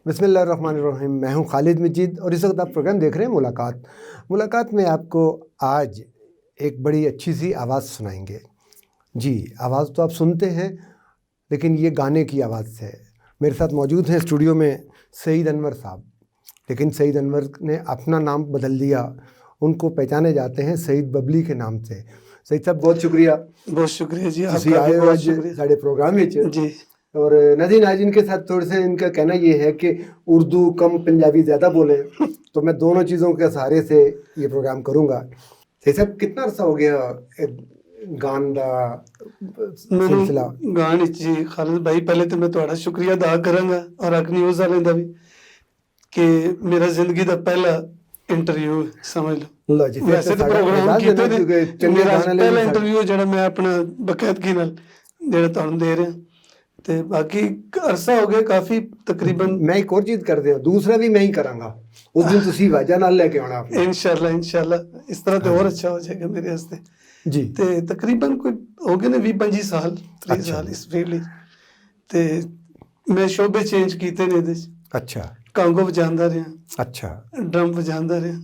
बिस्मिल्लाहिर्रहमानिर्रहीम। मैं हूं खालिद मजीद और इस वक्त आप प्रोग्राम देख रहे हैं मुलाकात में आपको आज एक बड़ी अच्छी सी आवाज़ सुनाएंगे। जी, आवाज़ तो आप सुनते हैं लेकिन ये गाने की आवाज़ है। मेरे साथ मौजूद हैं स्टूडियो में सईद अनवर साहब, लेकिन सईद अनवर ने अपना नाम बदल दिया। उनको पहचाने जाते हैं सईद बबली के नाम से। सईद साहब बहुत शुक्रिया। बहुत शुक्रिया जी, ਤੁਸੀਂ आपका आए भी हो बहुत आज शुक्रिया साढ़े प्रोग्राम में जी। और नाज़रीन आज इनके साथ थोड़े से इनका कहना ये है कि उर्दू कम पंजाबी ज़्यादा बोले, तो मैं दोनों चीज़ों के सहारे से ये प्रोग्राम करूँगा। सही साहब कितना अरसा हो गया गान दा सिलसिला? गान जी खालिद भाई, पहले तो मैं ਤੁਹਾਡਾ शुक्रिया अदा करांगा और अक न्यूज़ वाले ਦਾ भी कि मेरा जिंदगी ਦਾ पहला इंटरव्यू समझ लो। लो जी, फिर वैसे तो प्रोग्राम कीते ने, मेरा पहला इंटरव्यू ਜਿਹੜਾ मैं अपना बकायदगी ਨਾਲ ਜਿਹੜਾ ਤੁਹਾਨੂੰ ਦੇ ਰਿਹਾ ਤੇ बाकी अरसा हो गया काफी तकरीबन। मैं एक और चीज़ कर दिया, दूसरा भी मैं ही करांगा उस दिन तुसी वाजा नाल लेके आना आपने। इंशाल्लाह इस तरह तो और अच्छा हो जाएगा मेरे वास्ते जी। ते तकरीबन कोई हो गए ने 20-25 साल 30 साल इस फील्ड ते मैं शोबे चेंज कीते ने ਇਹਦੇ अच्छा कांगो वजांदा रहा, अच्छा ड्रम वजांदा रहा,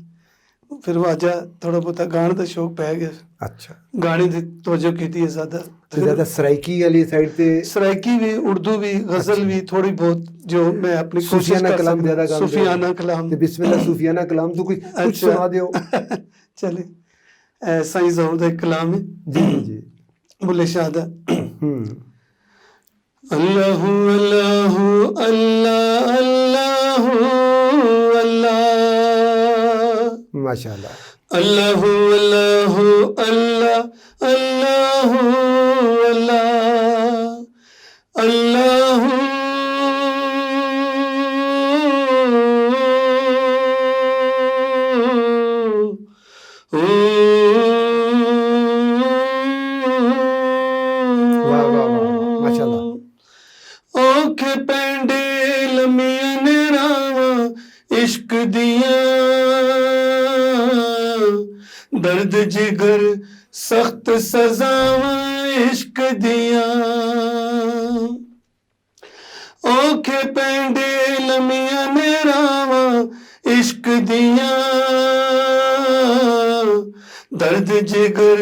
फिर वाजा थोड़ा बहुत गाने का शौक पै गया। अच्छा, गाने की तवज्जो की है ज़्यादा सराइकी वाली साइड पे? सराइकी भी, उर्दू भी, गजल भी थोड़ी बहुत जो मैं अपनी सूफियाना कलाम ज़्यादा गाते हो? सूफियाना कलाम। बिस्मिल्लाह सूफियाना कलाम तो कुछ सुना दो। चले साईं ज़हूर दा एक कलाम है जी जी बुल्ले शाह दा। अल्लाहु अल्लाहु अल्लाह अल्लाहु अल्लाह माशाल्लाह। अल्लाहु अल्लाहु अल्लाह अल्लाहु अल्लाह अल्लाहु वाह वाह वाह माशाल्लाह। औखे पैंडे लम्मियां ने रावां इश्क दियां, दर्द जिगर सख्त सजावां इश्क दियां। औखे पैंडे लम्मियां ने रावां इश्क दियां, दर्द जिगर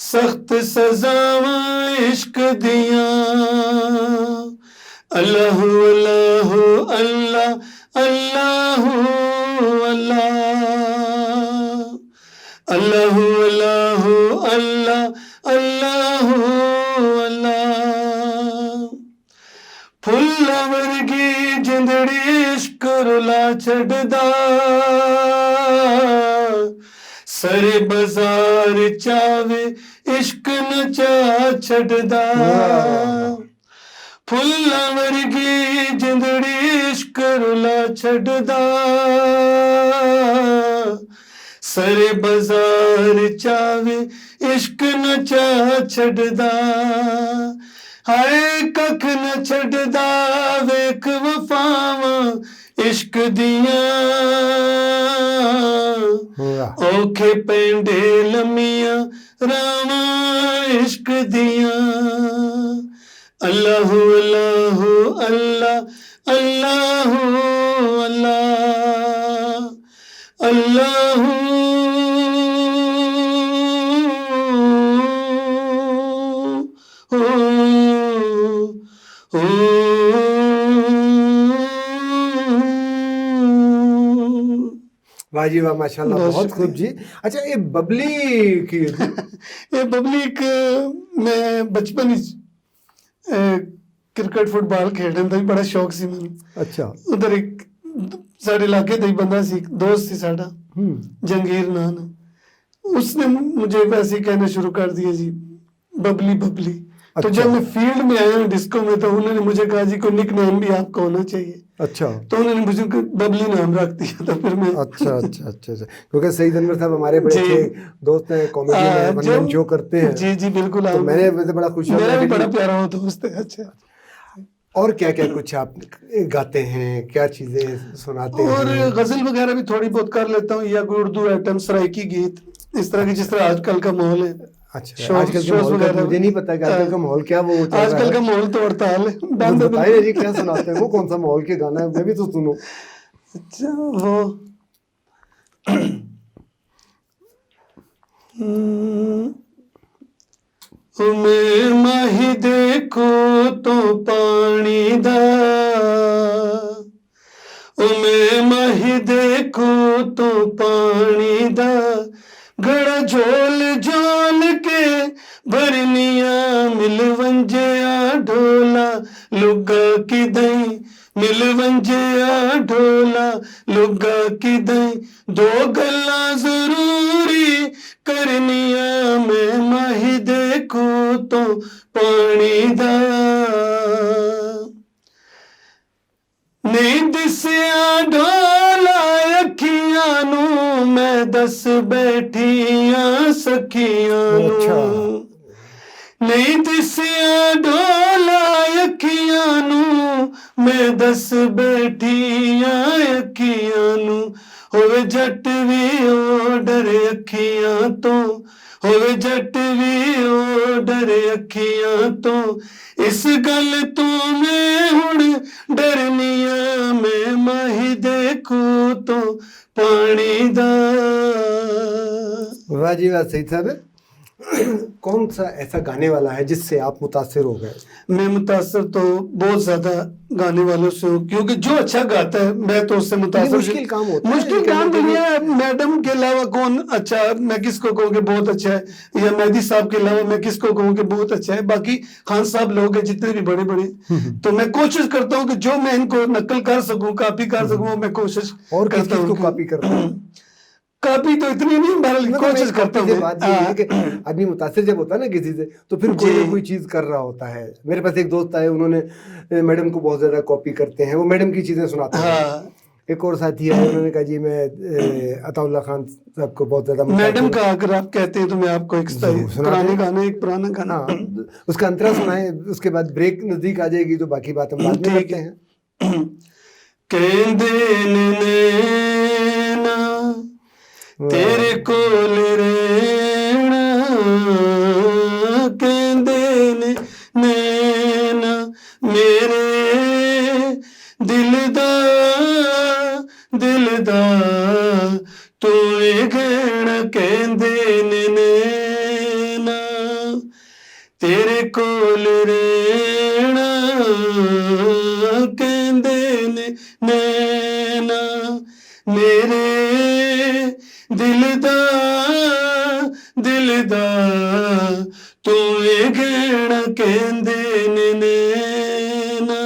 सख्त सजावां इश्क दियां। अल्लाहु अल्लाहु अल्लाह अल्लाहु अल्लाह अल्लाहु अल्लाहु अल्लाह अल्लाहु अल्लाह। फुल्ल वर्गी जिंदड़ी इश्क रुला छड़दा, सरे बाजार चावे इश्क नचा छड़दा। फुल्ल वर्गी जिंदड़ी इश्क रुला छड़दा, सरे बाजार चावे इश्क नचा छड़दा। हाय कख न छड़दा वेख वफावां इश्क दियां, औखे पैंडे लम्मियां रावां इश्क दियां। अल्लाहु अल्लाहु अल्लाह अल्लाहु अल्लाह अल्लाहु वाह जी वाह माशाल्लाह, बहुत खूब जी। अच्छा, ये बबली की ये बबली एक मैं बचपन क्रिकेट फुटबॉल खेडन का भी बड़ा शौक सी मैनू। अच्छा, उधर एक साढ़े इलाके का ही बंदा सी, दोस्त सी साडा, जंगीर नाम, उसने मुझे वैसे ही कहना शुरू कर दिया जी बबली बबली। तो जब मैं फील्ड में आया डिस्को में तो उन्होंने मुझे कहा जी कोई निक नेम भी आपको होना चाहिए। अच्छा, तो उन्होंने मुझे बबली नाम रख दिया। तो फिर मैं अच्छा अच्छा अच्छा अच्छा, क्योंकि सईद अनवर साहब हमारे बड़े अच्छे दोस्त हैं, कॉमेडी में वन मैन शो करते हैं। जी जी बिल्कुल, तो मैंने वैसे बड़ा खुश हुआ, मेरा भी बड़ा प्यारा हो दोस्त है। अच्छा, और क्या क्या कुछ आप गाते हैं, क्या चीजें सुनाते हैं? और गजल वगैरह भी थोड़ी बहुत कर लेता हूँ, या कोई उर्दू आइटम, सराइकी गीत, इस तरह की जिस तरह आजकल का माहौल है। अच्छा, shows- आजकल के shows माहौल का तो वगैरह- मुझे नहीं पता कि आजकल का माहौल क्या वो चल रहा आजकल है। का माहौल तो हड़ताल है, तो बंद है बताइए जी क्या सुनाते हैं, वो कौन सा माहौल के गाना है, मैं भी तो सुनूं। अच्छा वो मैं माही देखो तो पानी दा, मैं माही देखो तो पानी दा, गड़ा झोल झोल के भरनिया मिल वंजिया ढोला लुगा की दई, मिल वंजिया ढोला लुगा की दई, दो गल्ला जरूरी करनिया मैं माही देखो तो पानी दा, नहीं दिसिया ढोला अखियां नू मैं दस बैठियां सखियां अच्छा। नू, नहीं दिसिया ढोला अखियां नू मैं दस बैठियां अखियां नू, होवे जट भी ओ डरे अखियां तो, होवे जट भी ओ डरे अखियां तो, इस गल तो मैं हुण डरनिया मैं माही देखो तो पानी दा। वाह जी वाह, सही साहब। कौन सा ऐसा गाने वाला है जिससे आप मुतासिर हो गए? मैं मुतासर तो बहुत ज्यादा गाने वालों से हूँ, क्योंकि जो अच्छा गाता है मैं तो उससे ये मुतासर। मुश्किल काम होता है, मुश्किल कहना काम तो नहीं ये- है। मैडम के अलावा कौन अच्छा, मैं किसको कहूँ कि बहुत अच्छा है, या मेहदी साहब के अलावा मैं किसको कहूँ कि बहुत अच्छा है। बाकी खान साहब लोग हैं जितने भी बड़े बड़े, तो मैं कोशिश करता हूँ कि जो मैं इनको नकल कर सकूँ, कॉपी कर सकूँ, वो मैं कोशिश और किस करता किस को हूँ। कॉपी करते हैं? कॉपी तो इतनी नहीं, बहरहाल मतलब कोशिश एक करता कॉपी हूँ से बात ये है कि मैं। आदमी मुतासिर जब होता है ना किसी से, तो फिर कोई जी। ना कोई चीज कर रहा होता है। मेरे पास एक दोस्त आए, उन्होंने मैडम को बहुत ज्यादा कॉपी करते हैं, वो मैडम की चीजें सुनाते हैं। हाँ, एक और साथी आए, उन्होंने कहा जी मैं अताउल्ला खान साहब को बहुत ज्यादा मैडम मुतासिर। का अगर आप कहते हैं तो मैं आपको एक जरूर सुनाते पुराने हैं। गाने, एक पुराना गाना। हाँ, उसका अंतरा सुनाए, उसके बाद ब्रेक नजदीक आ जाएगी तो बाकी बात हम बाद में ठीक करते है। हैं। कहंदे नैना तेरे कोल रहना, कहंदे नैना मेरे दिल दा तू गहना, कहंदे नैना तेरे कोल रहना, कहंदे नैना मेरे दिल दा तू गहना, कहंदे नैना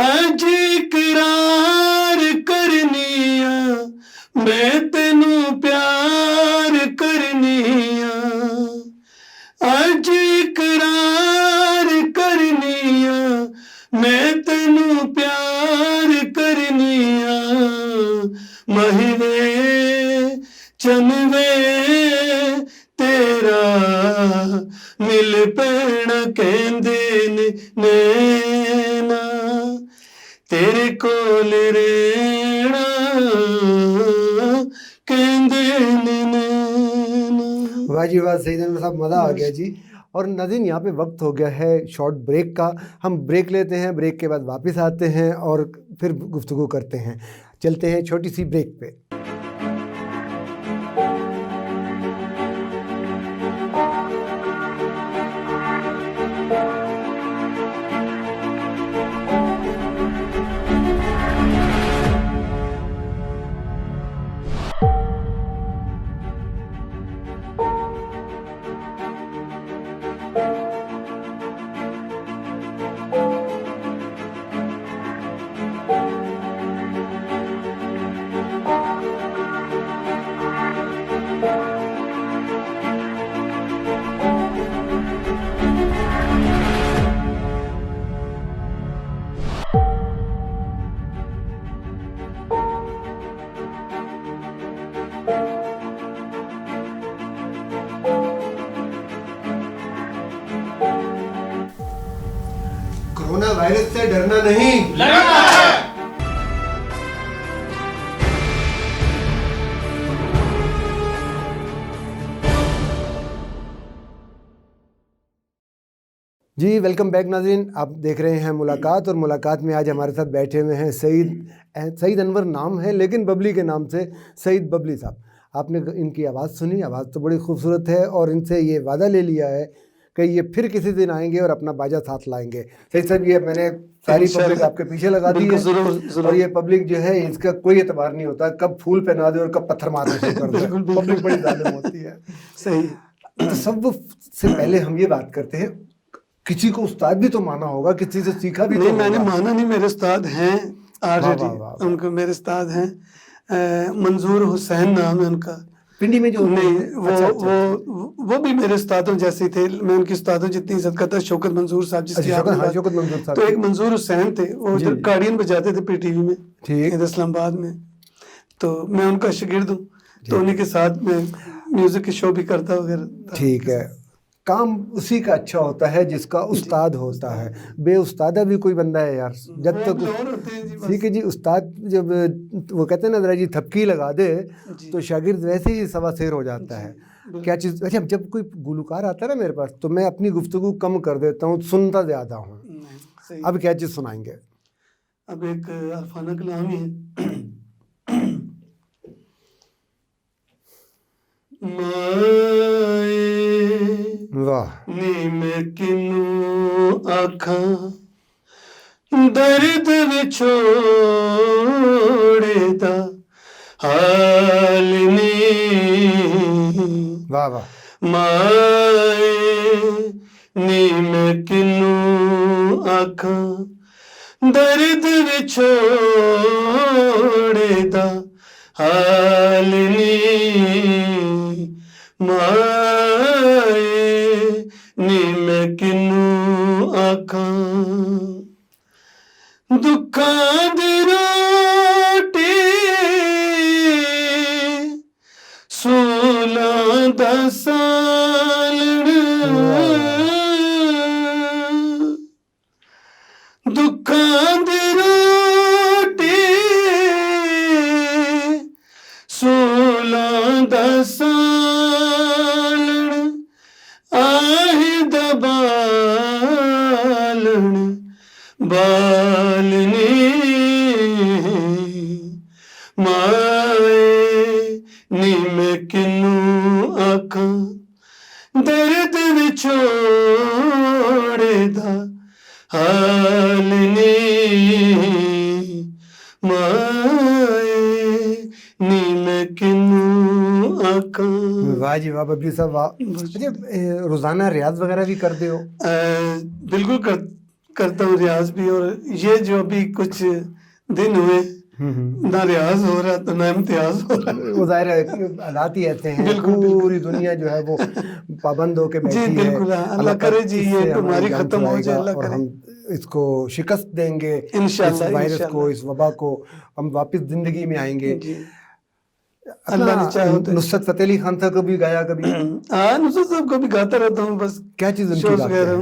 अज इकरार करनिया मैं तेनू प्यार करनिया, अज इकरार करनिया मैं तेनू प्यार करनिया, महिवे चनवे तेरा मिल पैना, कहंदे नैना तेरे कोल रहना, कहंदे नैना। वाह जी वाह, सही साहब, मज़ा आ गया जी। और नाज़रीन, यहाँ पे वक्त हो गया है शॉर्ट ब्रेक का। हम ब्रेक लेते हैं, ब्रेक के बाद वापस आते हैं और फिर गुफ्तगू करते हैं। चलते हैं छोटी सी ब्रेक पे। कोरोना वायरस से डरना नहीं, लड़ना है। जी वेलकम बैक नाज़रीन, आप देख रहे हैं मुलाकात, और मुलाकात में आज हमारे साथ बैठे हुए हैं सईद अनवर नाम है लेकिन बबली के नाम से सईद बबली साहब। आपने इनकी आवाज़ सुनी, आवाज़ तो बड़ी खूबसूरत है, और इनसे ये वादा ले लिया है कि ये फिर किसी दिन आएंगे और अपना बाजा साथ लाएंगे। सही साहब, ये मैंने सारी पब्लिक आपके पीछे लगा दी है, और ये पब्लिक जो है इसका कोई एतबार नहीं होता, कब फूल पहना दे और कब पत्थर मारना शुरू कर दे। पब्लिक बड़ी जालिम होती है। सही। तसव्वुफ से पहले हम ये बात करते हैं, किसी को उस्ताद भी तो माना होगा, किसी से सीखा भी नहीं, तो मैंने होगा। माना नहीं, मेरे उस्ताद हैं ऑलरेडी। वाह, वाह, वाह। उनको मेरे उस्ताद हैं, मंजूर हुसैन नाम है उनका। पिंडी में जो नहीं, अच्छा, वो भी मेरे उस्तादों जैसे ही थे। मैं उनके उस्तादों जितनी इज्जत करता। शौकत मंजूर साहब जिसकी आपने बात- शौकत मंजूर साहब, तो एक मंजूर हुसैन थे, वो जी, इधर कार्डियन बजाते थे पीटीवी में, ठीक, इधर इस्लामाबाद में। तो मैं उनका शागिर्द हूँ, तो उन्हीं के साथ मैं म्यूजिक के शो भी करता वगैरह। ठीक है। काम उसी का अच्छा होता है जिसका उस्ताद होता है। बेउस्तादा भी कोई बंदा है यार, जब तक होते हैं जी, बस। ठीक है जी। उस्ताद जब वो कहते हैं ना जरा जी थपकी लगा दे जी। तो शागिर्द वैसे ही सवा शेर हो जाता है। क्या चीज़, अच्छा जब कोई गुलकार आता है ना मेरे पास तो मैं अपनी गुफ्तगू कम कर देता हूँ, सुनता ज़्यादा हूँ। नहीं, सही। अब क्या चीज़ सुनाएंगे? अब एक अरफाना कलाम ही है। माए वाह, नी मैं किनू आखा दर्द विछोड़े दा हाल नी। वाह, वाह, माए नी मैं किनू आखा दर्द विछोड़े दा हाल नी। माए नी मैं किनू आखा दुखां दी रोटी सूलां दा सालण। दुखां दी रोटी सूलां दा सालण आहे दा बालण बालनी। माए नी मैं किनू आखा दर्द विछोड़े दा हाल नी। माए नी मैं किनू आखा। वाह जी वाह बबली साहब, वाह। अच्छा, रोज़ाना रियाज वगैरह भी करते हो? बिल्कुल करता हूँ रियाज भी। और ये जो अभी कुछ दिन हुए ना रियाज हो रहा तो ना इम्तियाज हो रहा। वो जाहिर है कि हालात ही ऐसे हैं, पूरी दुनिया जो है वो पाबंद होके बैठी जी है। बिल्कुल, अल्लाह करे जी ये बीमारी खत्म हो जाए, अल्लाह और करे। हम इसको शिकस्त देंगे, इंशाल्लाह, इस वायरस को, इंशाल्लाह। इस वबा को, हम वापस जिंदगी में आएंगे। जी, अपना अल्लाह ने चाहा तो। नुसरत फतेह अली खान साहब को भी गाया कभी? हाँ, नुसरत साहब को भी गाता रहता हूँ, बस क्या चीज़ उनकी शोज गाते वगैरह हैं?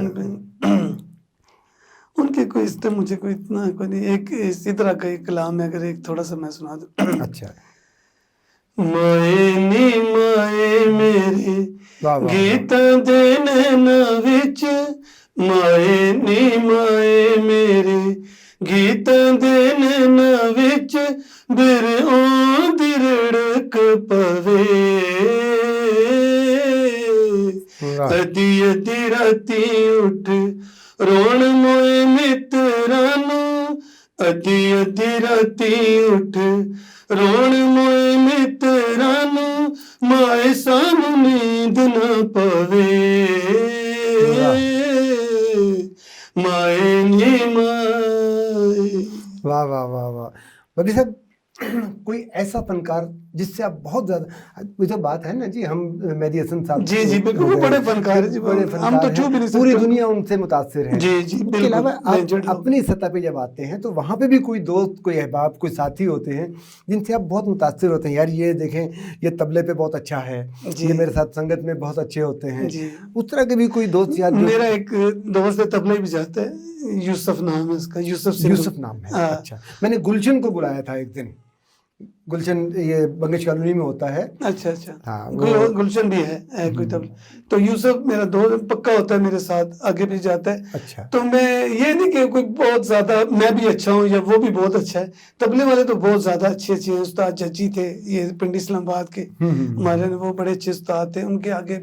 उनके कोई इस तरह मुझे कोई इतना कोई नहीं। एक इसी तरह का एक कलाम है, अगर एक थोड़ा सा मैं सुना दूं। अच्छा, माए नी माए मेरे वाह वाह, गीता दे नैना विच। माए नी माए मेरे गीता दे नैना विच बिर ओंदी रड़क पवे। वाह, अधी अधी राती उठ रोण मोए मित्रां नूं। अधी अधी राती उठ रोण मोए मित्रां नूं। माए सानू नींद ना पवे। माए नी माए। वाह वाह वाह वाह। बबली साहब, कोई ऐसा फनकार जिससे आप बहुत ज्यादा, वो जो बात है ना जी, हम मेहदी हसन साहब जी जी बिल्कुल, वो बड़े फनकार है जी, बड़े हम फनकार तो हैं, छू भी नहीं पूरी सकते। दुनिया उनसे मुतासिर है। जी जी उसके बिल्कुल, अलावा आप legend लोग। अपनी सतह पे जब आते हैं तो वहाँ पे भी कोई दोस्त, कोई अहबाब, कोई साथी होते हैं जिनसे आप बहुत मुतासिर होते हैं, यार ये देखें ये तबले पे बहुत अच्छा है, जी। ये मेरे साथ संगत में बहुत अच्छे होते हैं। जी। उस तरह के भी कोई दोस्त यार? मेरा एक दोस्त है, तबला भी जाता है, यूसुफ नाम है उसका, यूसुफ सिंधु। यूसुफ नाम है, हाँ। अच्छा। मैंने गुलशन को बुलाया था एक दिन, गुलशन ये बंगश कॉलोनी में होता है। अच्छा अच्छा। हाँ, गुलशन भी है कोई तबला। तो यूसुफ मेरा दोस्त पक्का होता है मेरे साथ, आगे भी जाता है। अच्छा। तो मैं ये नहीं कि कोई बहुत ज्यादा मैं भी अच्छा हूँ या वो भी बहुत अच्छा है, तबले वाले तो बहुत ज्यादा अच्छे अच्छे हैं। उस्ताद जज्जी थे ये पिंडी इस्लामाबाद के, हमारे वो बड़े अच्छे उस्ताद थे, उनके आगे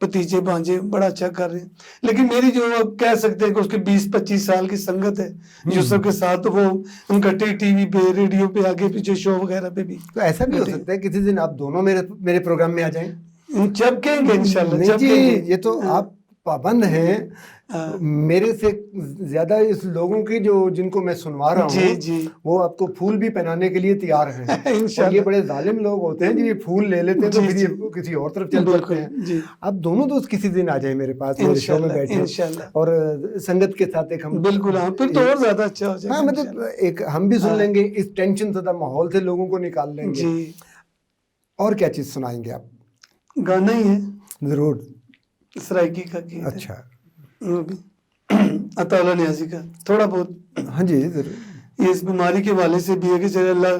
भतीजे भांजे बड़ा अच्छा कर रहे हैं। लेकिन मेरी जो आप कह सकते हैं कि उसके 20-25 साल की संगत है यूसुफ के साथ, तो वो हम इकट्ठे टीवी पे रेडियो पे आगे पीछे शो वगैरह पे भी। तो ऐसा भी हो सकता है किसी दिन आप दोनों मेरे प्रोग्राम में आ जाएं। जब कहेंगे इंशाल्लाह, नहीं जब जी, कहेंगे। ये तो आप पाबंद हैं मेरे से ज्यादा। इस लोगों की जो जिनको मैं सुनवा रहा जी हूँ जी वो आपको फूल भी पहनाने के लिए तैयार हैं। और ये इंशाल्लाह। बड़े जालिम लोग होते हैं जो ये फूल ले लेते हैं तो जी, फिर ये जी। किसी और तरफ चल बिल्कुल, पड़ते हैं। जी। आप दोनों दोस्त किसी दिन आ जाए मेरे पास, मेरे शो में इंशाल्लाह, बैठे इंशाल्लाह। और संगत के साथ एक हम बिल्कुल हाँ, फिर तो और ज्यादा अच्छा हो जाएगा हाँ मतलब इंशाल्लाह। एक हम भी सुन हाँ। लेंगे, इस टेंशन ज़्यादा माहौल से लोगों को निकाल लेंगे। जी। और क्या चीज़ सुनाएंगे आप? गाना ही है जरूर। सराइकी का गीत है। अच्छा। वो भी अताउल्ला नियाज़ी का थोड़ा बहुत। हाँ जी जरूर। ये इस बीमारी के वाले से भी है कि चले अल्लाह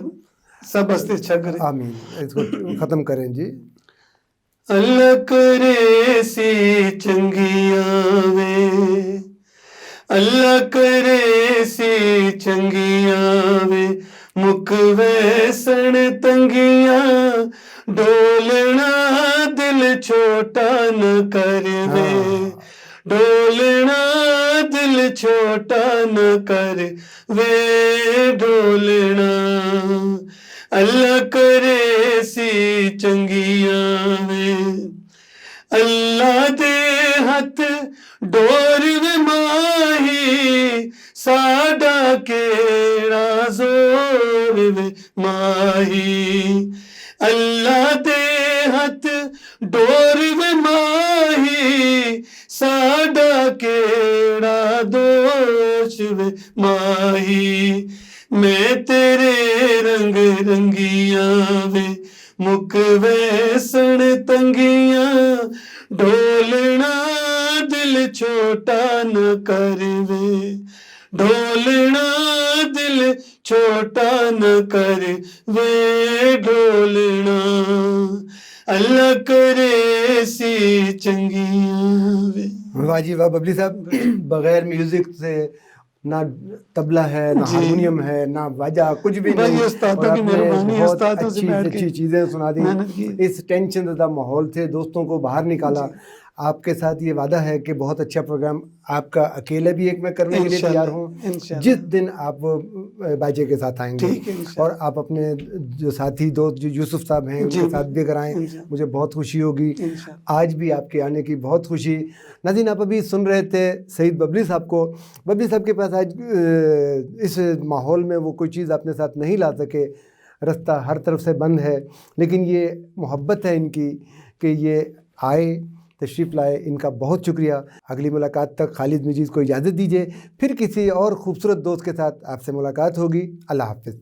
सब हस्ते अच्छा करे। आमीन। इसको खत्म करें जी। अल्लाह करे सी चंगियां वे, अल्लाह करे सी चंगियां वे, मुक वैसन तंगियां, डोलना दिल छोटा न करवे, डोलना दिल छोटा न कर वे, डोलना अल्लाह करे सी चंगियां वे। अल्लाह दे हथ डोर वे माही, साडा केड़ा जोर वे माही, अल्लाह दे हथ डोर वे माही, साडा केड़ा दोष वे माही, मैं तेरे रंग रंगियां वे, मुक वैसन तंगियां, डोलना दिल छोटा न करवे, डोलना दिल छोटा न कर वे, डोलना अल्लाह करे सी चंगियां वे। वाह जी वाह बबली साहब। बगैर म्यूजिक से ना तबला है, ना हारमोनियम है, ना बाजा, कुछ भी भाई नहीं। उस्तादों और की आपने मेहरबानी है, बहुत उस्तादों से अच्छी बैठ अच्छी के चीज़ें सुना दी। मेहनत की। इस टेंशन ज़्यादा माहौल से दोस्तों को बाहर निकाला। आपके साथ ये वादा है कि बहुत अच्छा प्रोग्राम आपका अकेले भी एक मैं करने के लिए तैयार हूँ, जिस दिन आप बाजे के साथ आएंगे। ठीक है और आप अपने जो साथी दोस्त जो यूसुफ साहब हैं उनके साथ भी कराएं, मुझे बहुत खुशी होगी। आज भी आपके आने की बहुत खुशी। नाज़रीन, आप अभी सुन रहे थे सईद बबली साहब को। बबली साहब के पास आज इस माहौल में वो कोई चीज़ अपने साथ नहीं ला सके, रास्ता हर तरफ से बंद है, लेकिन ये मोहब्बत है इनकी कि ये आए, तशरीफ़ लाए। इनका बहुत शुक्रिया। अगली मुलाकात तक खालिद मजीद को इजाज़त दीजिए, फिर किसी और ख़ूबसूरत दोस्त के साथ आपसे मुलाकात होगी। अल्लाह हाफ़िज़।